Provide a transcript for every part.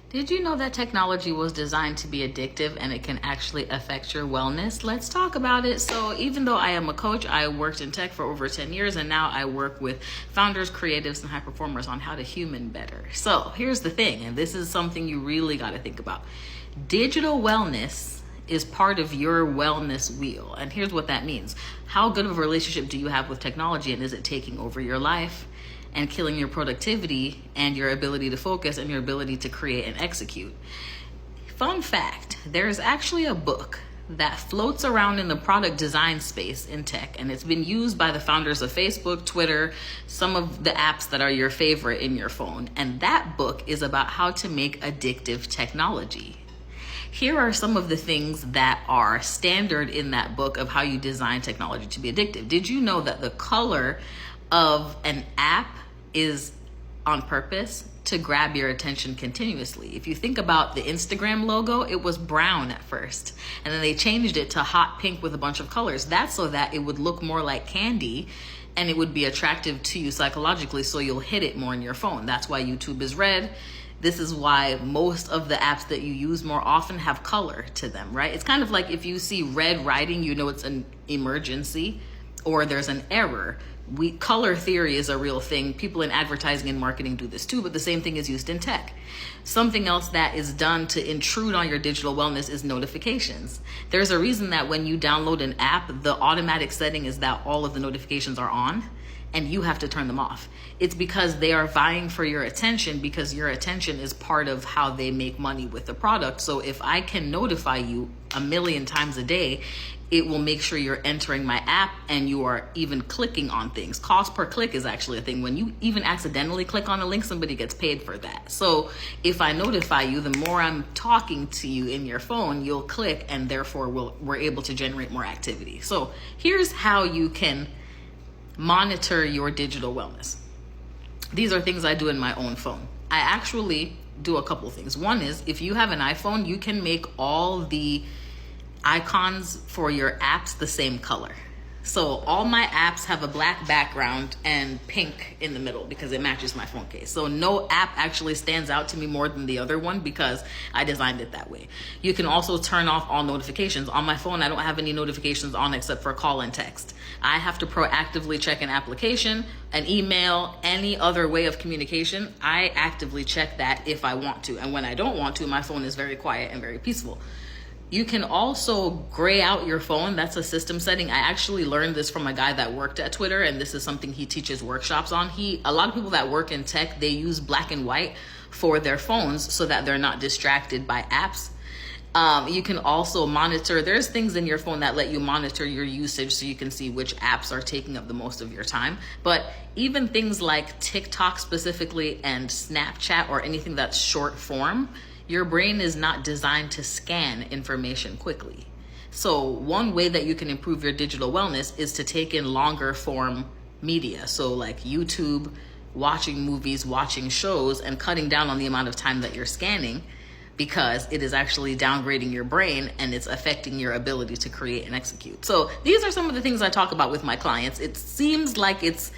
Did you know that technology was designed to be addictive and it can actually affect your wellness? Let's talk about it. So even though I am a coach, I worked in tech for over 10 years and now I work with founders, creatives, and high performers on how to human better. So here's the thing, and this is something you really got to think about. Digital wellness is part of your wellness wheel. And here's what that means. How good of a relationship do you have with technology, and is it taking over your life and killing your productivity and your ability to focus and your ability to create and execute? Fun fact, there's actually a book that floats around in the product design space in tech, and it's been used by the founders of Facebook, Twitter, some of the apps that are your favorite in your phone. And that book is about how to make addictive technology. Here are some of the things that are standard in that book of how you design technology to be addictive. Did you know that the color of an app is on purpose to grab your attention continuously? If you think about the Instagram logo, it was brown at first, and then they changed it to hot pink with a bunch of colors. That's so that it would look more like candy and it would be attractive to you psychologically, so you'll hit it more in your phone. That's why YouTube is red. This is why most of the apps that you use more often have color to them, right? It's kind of like if you see red writing, you know it's an emergency or there's an error. Color theory is a real thing. People in advertising and marketing do this too, but the same thing is used in tech. Something else that is done to intrude on your digital wellness is notifications. There's a reason that when you download an app, the automatic setting is that all of the notifications are on, and you have to turn them off. It's because they are vying for your attention, because your attention is part of how they make money with the product. So if I can notify you 1,000,000 times a day, it will make sure you're entering my app and you are even clicking on things. Cost per click is actually a thing. When you even accidentally click on a link, somebody gets paid for that. So if I notify you, the more I'm talking to you in your phone, you'll click, and therefore we're able to generate more activity. So here's how you can monitor your digital wellness. These are things I do in my own phone. I actually do a couple things. One is, if you have an iPhone, you can make all the icons for your apps the same color. So all my apps have a black background and pink in the middle because it matches my phone case. So no app actually stands out to me more than the other one because I designed it that way. You can also turn off all notifications. On my phone, I don't have any notifications on except for call and text. I have to proactively check an application, an email, any other way of communication. I actively check that if I want to. And when I don't want to, my phone is very quiet and very peaceful. You can also gray out your phone. That's a system setting. I actually learned this from a guy that worked at Twitter, and this is something he teaches workshops on. A lot of people that work in tech, they use black and white for their phones so that they're not distracted by apps. You can also monitor, there's things in your phone that let you monitor your usage so you can see which apps are taking up the most of your time. But even things like TikTok specifically and Snapchat or anything that's short form, your brain is not designed to scan information quickly. So one way that you can improve your digital wellness is to take in longer form media. So like YouTube, watching movies, watching shows, and cutting down on the amount of time that you're scanning, because it is actually downgrading your brain and it's affecting your ability to create and execute. So these are some of the things I talk about with my clients. It seems like it's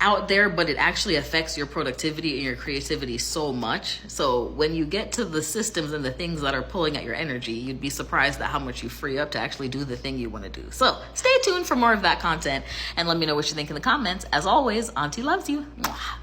out there, but it actually affects your productivity and your creativity so much. So when you get to the systems and the things that are pulling at your energy, you'd be surprised at how much you free up to actually do the thing you want to do. So stay tuned for more of that content and let me know what you think in the comments. As always, Auntie loves you. Mwah.